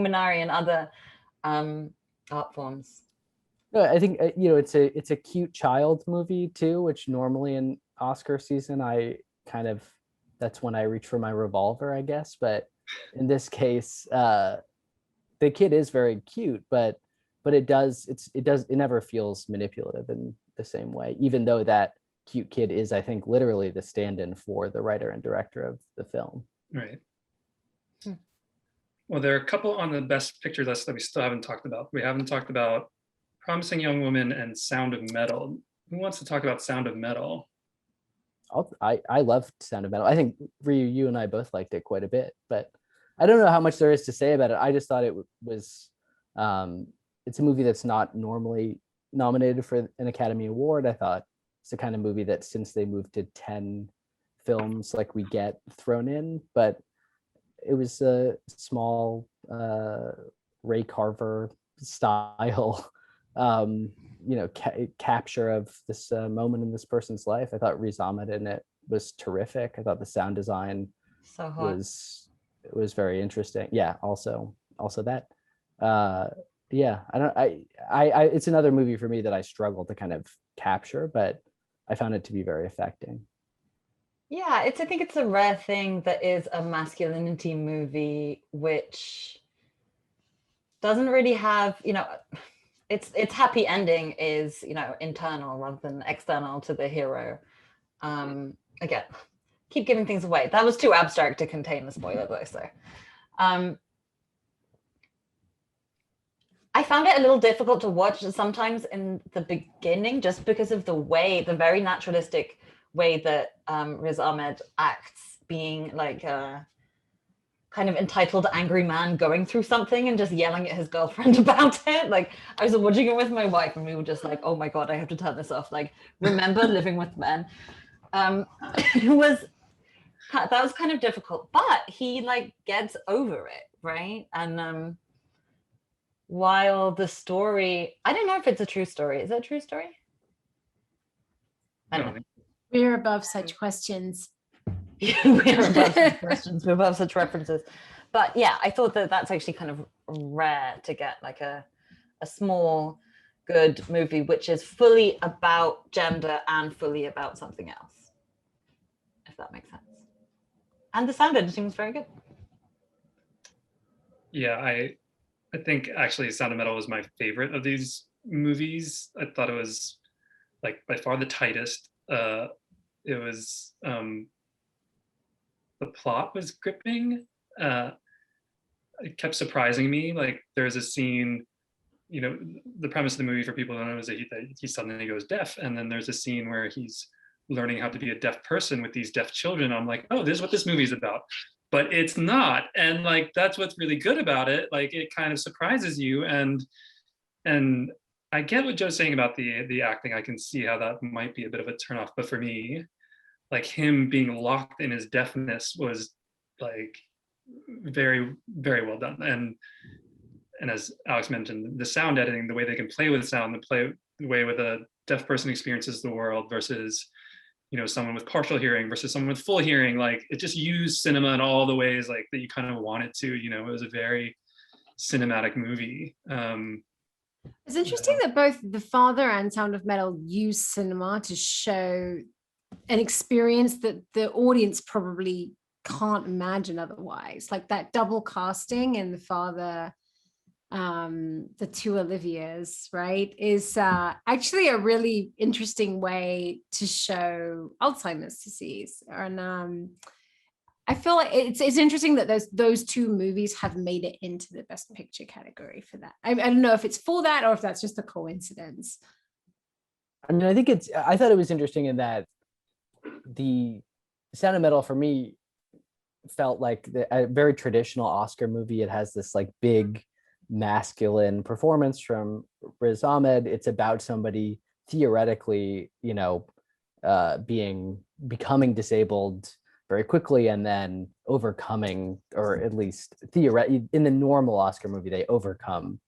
Minari and other art forms. I think it's a cute child movie too, which normally in Oscar season that's when I reach for my revolver, I guess. But in this case, the kid is very cute, but it never feels manipulative in the same way, even though that cute kid is, I think, literally the stand-in for the writer and director of the film. Right. Well, there are a couple on the best picture list that we still haven't talked about. We haven't talked about Promising Young Woman and Sound of Metal. Who wants to talk about Sound of Metal? I loved Sound of Metal. I think Ryu, you and I both liked it quite a bit, but I don't know how much there is to say about it. I just thought it was it's a movie that's not normally nominated for an Academy Award. I thought it's the kind of movie that, since they moved to 10 films, like, we get thrown in, but it was a small Ray Carver style capture of this moment in this person's life. I thought Riz Ahmed in it was terrific. I thought the sound design was very interesting. Yeah, also that. It's another movie for me that I struggle to kind of capture, but I found it to be very affecting. Yeah, I think it's a rare thing that is a masculinity movie which doesn't really have, its happy ending is, internal rather than external to the hero. Again, keep giving things away. That was too abstract to contain the spoiler though, so. I found it a little difficult to watch sometimes in the beginning, just because of the very naturalistic way that Riz Ahmed acts, being like a kind of entitled angry man going through something and just yelling at his girlfriend about it. Like, I was watching it with my wife and we were just like, oh my God, I have to turn this off. Like, remember Living with Men? That was kind of difficult, but he like gets over it, right? And while the story, I don't know if it's a true story. Is it a true story? I don't know. We're above such questions. We're above such questions. We're above such references. But yeah, I thought that that's actually kind of rare to get, like a small, good movie which is fully about gender and fully about something else, if that makes sense. And the sound editing was very good. Yeah, I think actually Sound of Metal was my favorite of these movies. I thought it was like by far the tightest. It was the plot was gripping. It kept surprising me. Like, there's a scene, the premise of the movie, for people who don't know, is that he suddenly goes deaf, and then there's a scene where he's learning how to be a deaf person with these deaf children. I'm like, oh, this is what this movie's about. But it's not, and like, that's what's really good about it. Like, it kind of surprises you, and I get what Joe's saying about the acting. I can see how that might be a bit of a turnoff, but for me, like, him being locked in his deafness was like very, very well done. And as Alex mentioned, the sound editing, the way they can play with sound, the way with a deaf person experiences the world versus someone with partial hearing versus someone with full hearing, like, it just used cinema in all the ways like that you kind of want it to. It was a very cinematic movie. It's interesting that both The Father and Sound of Metal use cinema to show an experience that the audience probably can't imagine otherwise. Like, that double casting in The Father the two Olivias, right, is actually a really interesting way to show Alzheimer's disease. And I feel like it's interesting that those two movies have made it into the Best Picture category for that. I don't know if it's for that or if that's just a coincidence. I mean, I thought it was interesting in that the Sound of Metal for me felt like a very traditional Oscar movie. It has this like big masculine performance from Riz Ahmed. It's about somebody theoretically, becoming disabled very quickly and then overcoming, or at least theoretically in the normal Oscar movie, they overcome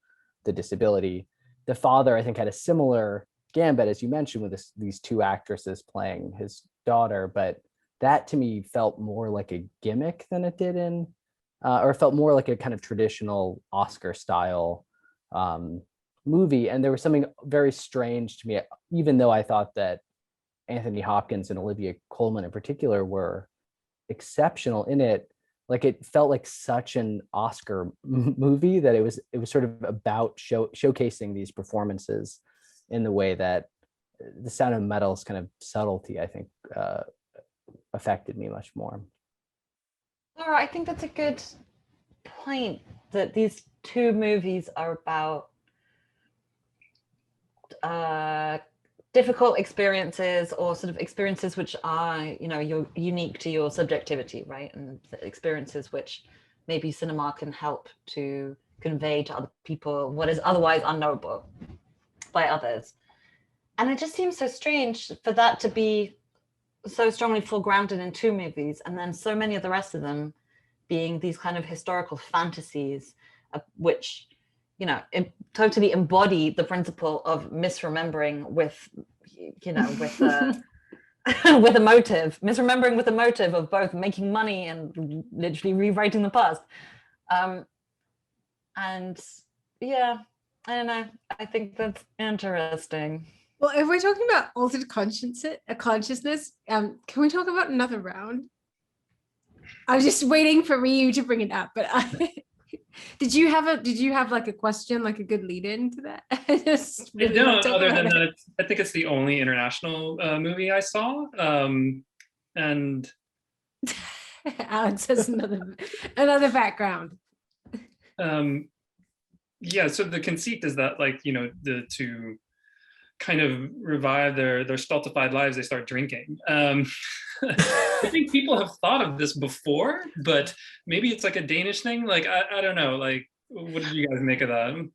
the disability. The father, I think, had a similar gambit, as you mentioned, with these two actresses playing his daughter, but that to me felt more like a gimmick than it did or felt more like a kind of traditional Oscar style movie. And there was something very strange to me, even though I thought that Anthony Hopkins and Olivia Colman in particular were exceptional in it. Like it felt like such an Oscar movie that it was sort of about showcasing these performances in the way that the Sound of Metal's kind of subtlety, I think, affected me much more. Laura, I think that's a good point, that these two movies are about difficult experiences, or sort of experiences which are, you're unique to your subjectivity, right? And experiences which maybe cinema can help to convey to other people what is otherwise unknowable by others. And it just seems so strange for that to be so strongly foregrounded in two movies, and then so many of the rest of them being these kind of historical fantasies, which, totally embody the principle of misremembering with with a motive, misremembering with a motive of both making money and literally rewriting the past. And yeah, I don't know. I think that's interesting. Well, if we're talking about altered consciousness, can we talk about Another Round? I was just waiting for Ryu to bring it up, but did you have like a question, like a good lead into that? I don't, other than that, I think it's the only international movie I saw. And Alex has another background. Yeah, so the conceit is that, like, to kind of revive their stultified lives, they start drinking. I think people have thought of this before, but maybe it's like a Danish thing. Like, I don't know. Like, what did you guys make of that?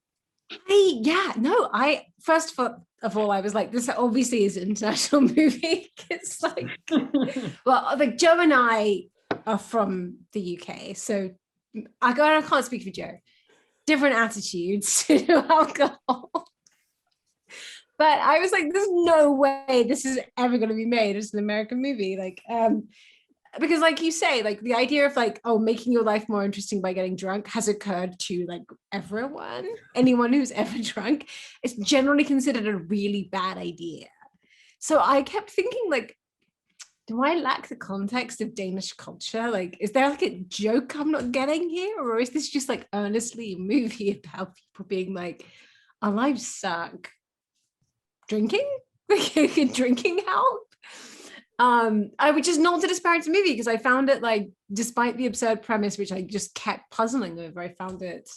First of all, I was like, this obviously is an international movie. It's like, well, like Joe and I are from the UK, so I can't speak for Joe. Different attitudes to alcohol. But I was like, there's no way this is ever going to be made as an American movie. Like, because like you say, like the idea of like, making your life more interesting by getting drunk has occurred to like anyone who's ever drunk. It's generally considered a really bad idea. So I kept thinking, like, do I lack the context of Danish culture? Like, is there like a joke I'm not getting here? Or is this just like earnestly a movie about people being like, our lives suck? Drinking help. Which is not to disparage the movie, because I found it, like, despite the absurd premise, which I just kept puzzling over, I found it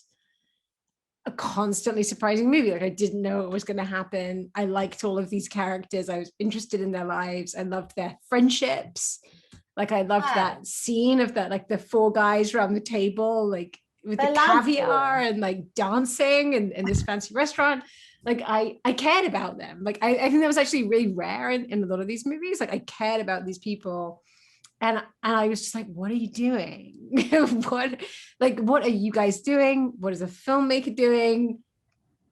a constantly surprising movie. Like, I didn't know it was going to happen. I liked all of these characters. I was interested in their lives. I loved their friendships. Like, I loved that scene of that, like the four guys around the table, like with the caviar and like dancing in this fancy restaurant. Like, I cared about them. Like, I think that was actually really rare in a lot of these movies. Like, I cared about these people. And I was just like, what are you doing? what are you guys doing? What is a filmmaker doing?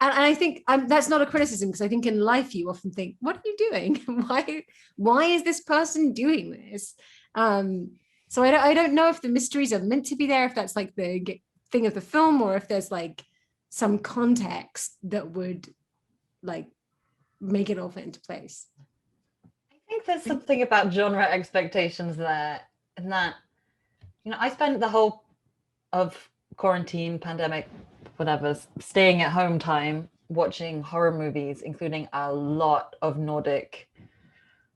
And I think that's not a criticism, because I think in life you often think, what are you doing? Why is this person doing this? So I don't know if the mysteries are meant to be there, if that's like the thing of the film, or if there's like some context that would like make it all fit into place. I think there's something about genre expectations there, and that, I spent the whole of quarantine pandemic whatever staying at home time watching horror movies, including a lot of Nordic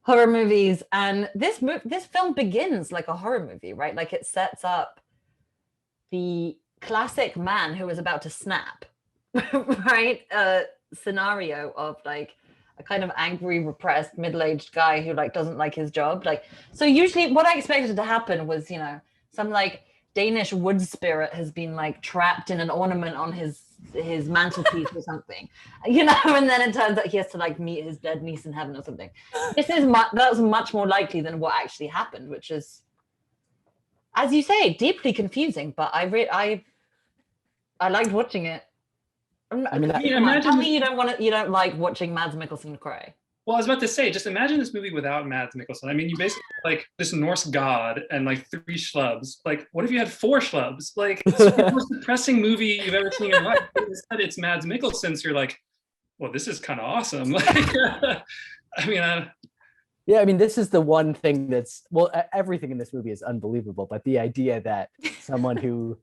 horror movies. And this film begins like a horror movie, right? Like it sets up the classic man who is about to snap, right? Scenario of like a kind of angry, repressed, middle-aged guy who like doesn't like his job. Like, so usually what I expected to happen was, you know, some like Danish wood spirit has been like trapped in an ornament on his mantelpiece or something, you know, and then it turns out he has to like meet his dead niece in heaven or something. That was much more likely than what actually happened, which is, as you say, deeply confusing. But I liked watching it. I mean, Tell me you don't like watching Mads Mikkelsen cry. Well, I was about to say, just imagine this movie without Mads Mikkelsen. I mean, you basically like this Norse god and like 3 schlubs. Like, what if you had 4 schlubs? Like, it's the most depressing movie you've ever seen in your life. Instead, it's Mads Mikkelsen, so you're like, well, this is kind of awesome. Like, yeah, I mean, this is the one thing that's, well, everything in this movie is unbelievable, but the idea that someone who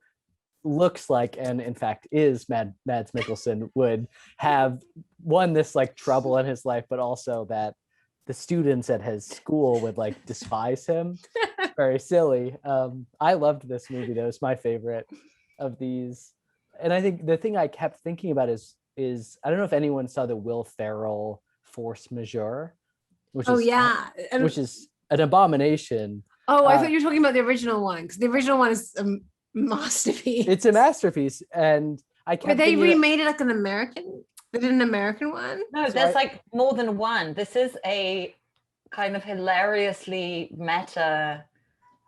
looks like, and in fact is Mads Mikkelsen, would have this like trouble in his life, but also that the students at his school would like despise him. Very silly. I loved this movie though. It's my favorite of these. And I think the thing I kept thinking about is I don't know if anyone saw the Will Ferrell Force Majeure, which is an abomination. Oh, I thought you were talking about the original one, because the original one is masterpiece. It's a masterpiece, and I kept. But they remade it like an American. They did an American one. No, there's like more than one. This is a kind of hilariously meta.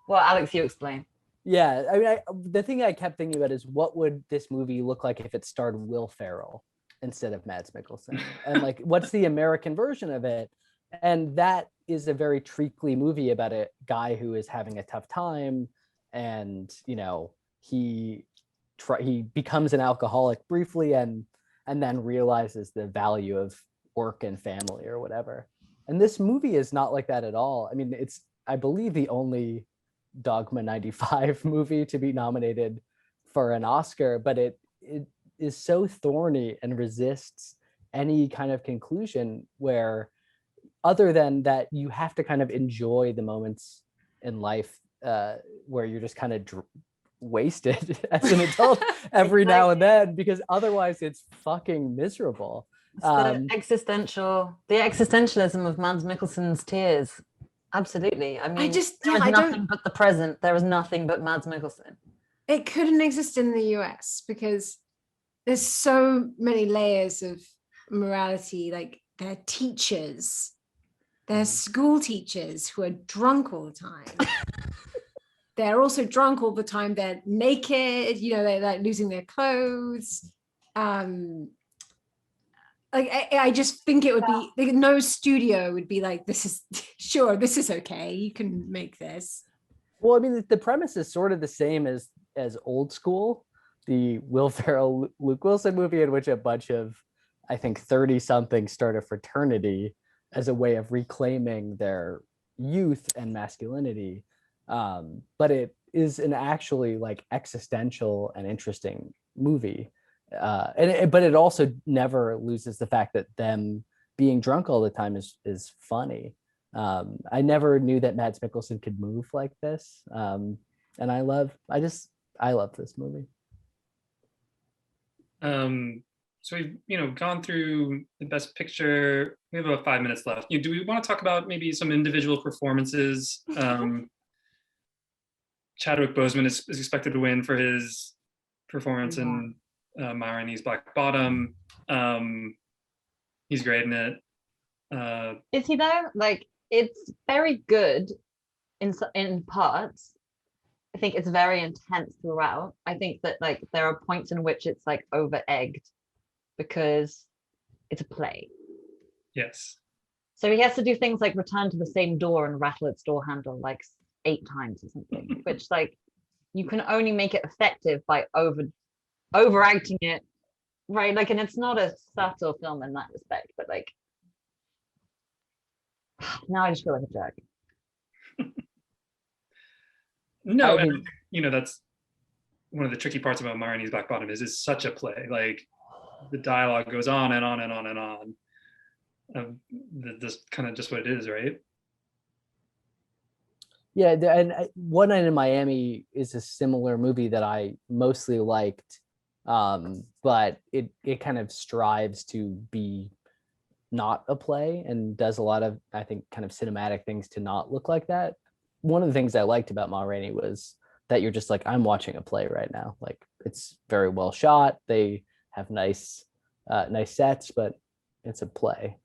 Well, Alex, you explain. Yeah, I mean, the thing I kept thinking about is what would this movie look like if it starred Will Ferrell instead of Mads Mikkelsen, and like what's the American version of it? And that is a very treacly movie about a guy who is having a tough time. And you know, he becomes an alcoholic briefly, and then realizes the value of work and family or whatever. And this movie is not like that at all. I mean, it's, I believe, the only Dogma 95 movie to be nominated for an Oscar, but it is so thorny and resists any kind of conclusion, where other than that you have to kind of enjoy the moments in life where you're just kind of wasted as an adult every now and then, because otherwise it's fucking miserable. The existentialism of Mads Mikkelsen's tears. Absolutely. I mean, nothing but the present. There was nothing but Mads Mikkelsen. It couldn't exist in the US because there's so many layers of morality. Like, they're teachers, they're school teachers who are drunk all the time. They're also drunk all the time. They're naked, you know, they're like losing their clothes. Like, I just think it would be, like, no studio would be like, this is okay, you can make this. Well, I mean, the premise is sort of the same as Old School, the Will Ferrell, Luke Wilson movie, in which a bunch of, I think, 30-somethings start a fraternity as a way of reclaiming their youth and masculinity. But it is an actually like existential and interesting movie. But it also never loses the fact that them being drunk all the time is funny. I never knew that Mads Mikkelsen could move like this. And I love this movie. So we've, gone through the best picture. We have about 5 minutes left. Do we want to talk about maybe some individual performances? Chadwick Boseman is expected to win for his performance in Ma Rainey's Black Bottom. He's great in it. Is he though? Like, it's very good in parts. I think it's very intense throughout. I think that like there are points in which it's like over egged because it's a play. Yes. So he has to do things like return to the same door and rattle its door handle like 8 times or something, which like you can only make it effective by overacting it, right? Like, and it's not a subtle film in that respect, but like now I just feel like a jerk. No, that's one of the tricky parts about Ma Rainey's Black Bottom is it's such a play. Like the dialogue goes on and on and on and on. This kind of just what it is, right? Yeah, and One Night in Miami is a similar movie that I mostly liked, but it kind of strives to be not a play and does a lot of, I think, kind of cinematic things to not look like that. One of the things I liked about Ma Rainey was that you're just like, I'm watching a play right now. Like it's very well shot. They have nice sets, but it's a play.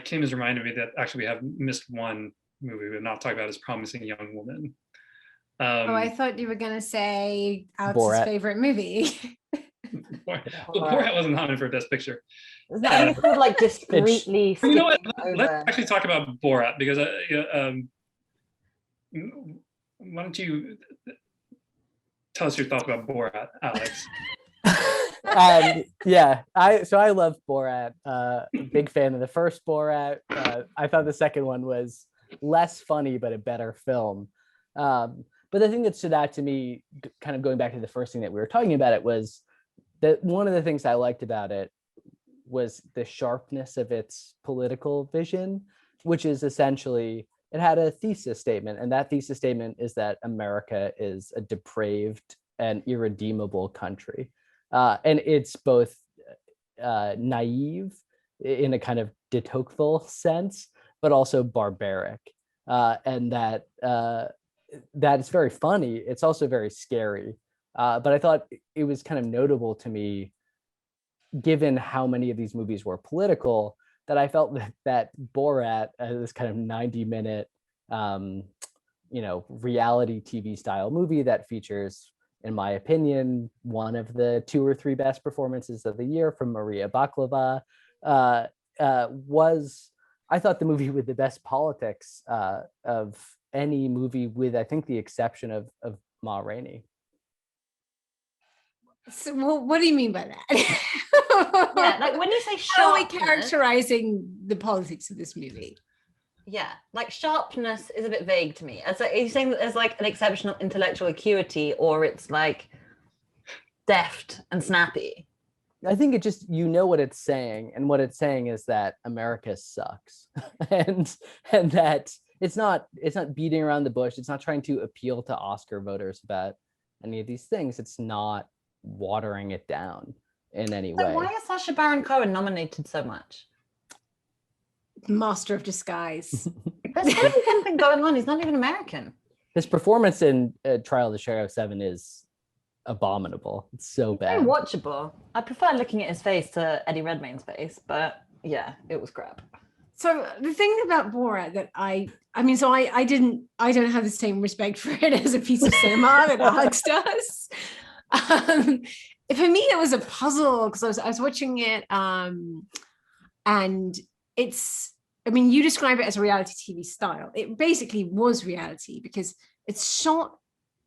Kim has reminded me that actually we have missed one movie we have not talked about, is Promising Young Woman. I thought you were gonna say Alex's Borat. favorite movie. Well, Borat wasn't nominated for Best Picture. Isn't that it's sort of like discreetly You know what? skipping Let's over? actually talk about Borat, because why don't you tell us your thoughts about Borat, Alex? Yeah, I love Borat. Big fan of the first Borat. I thought the second one was less funny but a better film. But the thing that stood out to me, kind of going back to the first thing that we were talking about, it was that one of the things I liked about it was the sharpness of its political vision, which is essentially, it had a thesis statement, and that thesis statement is that America is a depraved and irredeemable country. And it's both naive in a kind of de Tocqueville sense, but also barbaric. And that it's very funny. It's also very scary. But I thought it was kind of notable to me, given how many of these movies were political, that I felt that Borat, this kind of 90-minute, reality TV style movie that features, in my opinion, one of the 2 or 3 best performances of the year from Maria Baklava, was, I thought, the movie with the best politics of any movie, with, I think, the exception of Ma Rainey. So, what do you mean by that? Yeah, like when you say How are we sharpness, characterizing the politics of this movie? yeah, like sharpness is a bit vague to me. Are you saying that there's like an exceptional intellectual acuity, or it's like deft and snappy? I think it just, what it's saying, and what it's saying is that America sucks, and that it's not beating around the bush. It's not trying to appeal to Oscar voters about any of these things. It's not watering it down in any way. So why is Sacha Baron Cohen nominated so much? Master of disguise. There's probably something going on. He's not even American. His performance in Trial of the Sheriff 7 is abominable. It's so bad. Very watchable. I prefer looking at his face to Eddie Redmayne's face, but yeah, it was crap. So the thing about Borat that I don't have the same respect for it as a piece of cinema that Alex does. For me, it was a puzzle, because I was watching it, and you describe it as a reality TV style. It basically was reality, because it's shot.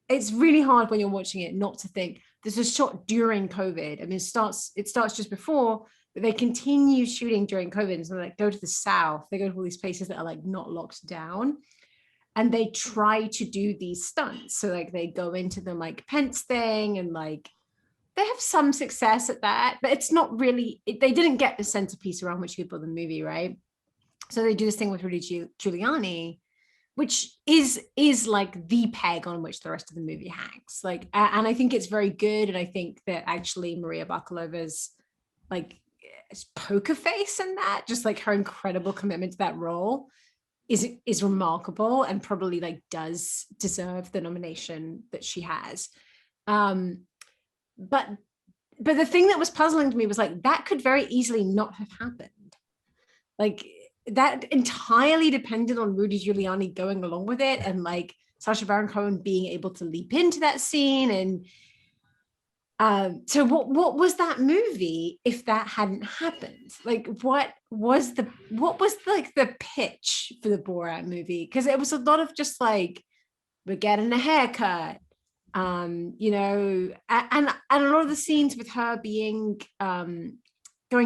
It's really hard when you're watching it not to think this was shot during COVID. I mean, it starts just before, but they continue shooting during COVID. And so they go to the South, they go to all these places that are like not locked down, and they try to do these stunts. So like they go into the Mike Pence thing, and like they have some success at that, but it's not really, they didn't get the centerpiece around which you build the movie, right? So they do this thing with Rudy Giuliani, which is like the peg on which the rest of the movie hangs. Like, and I think it's very good. And I think that actually Maria Bakalovan's like poker face in that, just like her incredible commitment to that role is remarkable, and probably like does deserve the nomination that she has. But the thing that was puzzling to me was like, that could very easily not have happened. Like, that entirely depended on Rudy Giuliani going along with it, and like Sacha Baron Cohen being able to leap into that scene. And so what was that movie if that hadn't happened? Like, what was like the pitch for the Borat movie? Because it was a lot of just like, we're getting a haircut, and a lot of the scenes with her being going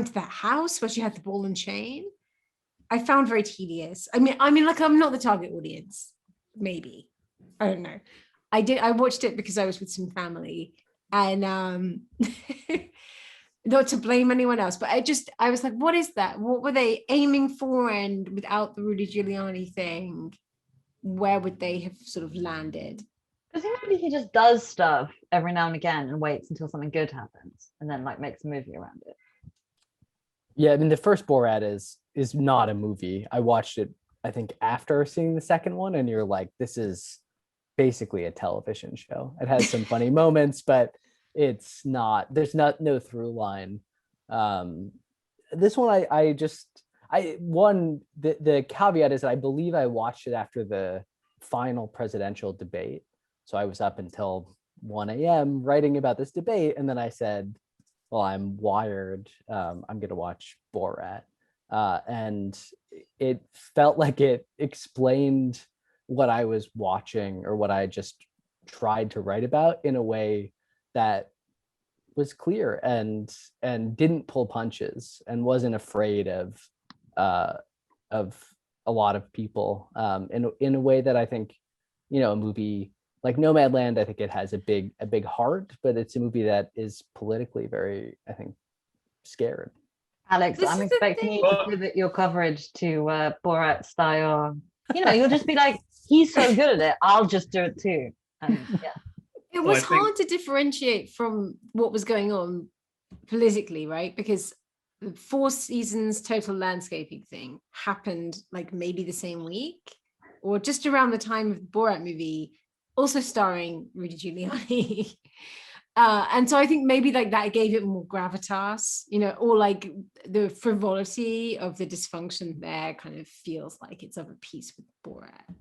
to that house where she had the ball and chain, I found very tedious. I mean, like, I'm not the target audience, maybe. I don't know. I watched it because I was with some family, and not to blame anyone else, but I was like, what is that? What were they aiming for? And without the Rudy Giuliani thing, where would they have sort of landed? Because maybe he just does stuff every now and again and waits until something good happens and then like makes a movie around it. Yeah, I mean, the first Borat is not a movie. I watched it, I think, after seeing the second one, and you're like, this is basically a television show. It has some funny moments, but it's not. There's no through line. This one, the caveat is that I believe I watched it after the final presidential debate. So I was up until 1 a.m. writing about this debate, and then I said, well, I'm wired. I'm going to watch Borat. And it felt like it explained what I was watching or what I just tried to write about in a way that was clear and didn't pull punches and wasn't afraid of a lot of people in a way that I think, a movie like Nomadland, I think it has a big heart, but it's a movie that is politically very, I think, scared. Alex, I'm expecting you to pivot your coverage to Borat style. You'll just be like, he's so good at it, I'll just do it too. And yeah. It was hard to differentiate from what was going on politically, right? Because the 4 seasons total landscaping thing happened like maybe the same week or just around the time of the Borat movie, also starring Rudy Giuliani. And so I think maybe like that gave it more gravitas, or like the frivolity of the dysfunction there kind of feels like it's of a piece with Borat.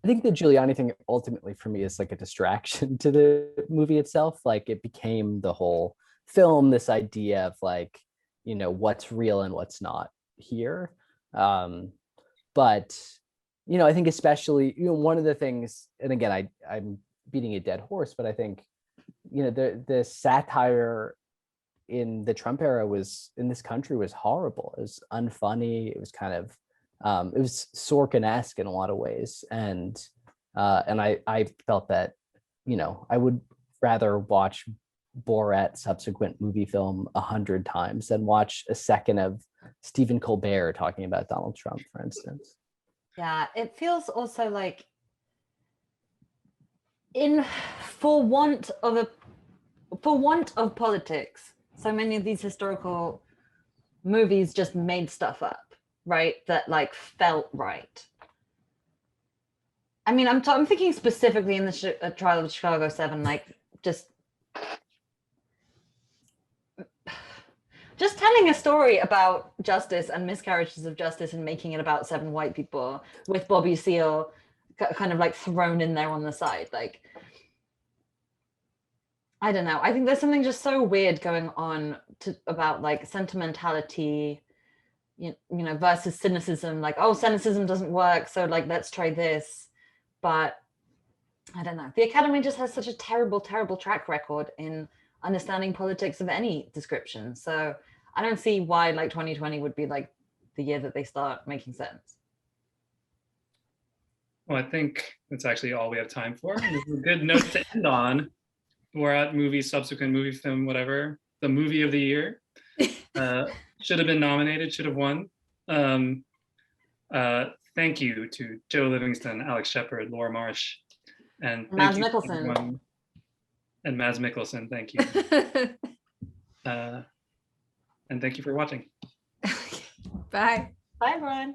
I think the Giuliani thing ultimately for me is like a distraction to the movie itself. Like it became the whole film, this idea of like, what's real and what's not here. But, I think especially, one of the things, and again, I'm beating a dead horse, but I think, the satire in the Trump era in this country was horrible. It was unfunny. It was kind of, it was Sorkin-esque in a lot of ways. And I felt that, I would rather watch Borat's subsequent movie film 100 times than watch a second of Stephen Colbert talking about Donald Trump, for instance. Yeah, it feels also like for want of politics, so many of these historical movies just made stuff up, right? That like felt right. I mean, I'm thinking specifically in the trial of Chicago 7, like just telling a story about justice and miscarriages of justice and making it about 7 white people with Bobby Seale kind of like thrown in there on the side. Like, I don't know. I think there's something just so weird going on about like sentimentality, versus cynicism. Like, oh, cynicism doesn't work, so like let's try this. But I don't know. The Academy just has such a terrible, terrible track record in understanding politics of any description. So I don't see why like 2020 would be like the year that they start making sense. Well, I think that's actually all we have time for. And it's a good note to end on. We're at movie, subsequent movie, film, whatever. The movie of the year. Should have been nominated, should have won. Thank you to Joe Livingstone, Alex Shephard, Laura Marsh, and Mads Mikkelsen. And Mads Mikkelsen, thank you. And thank you for watching. Bye. Bye, everyone.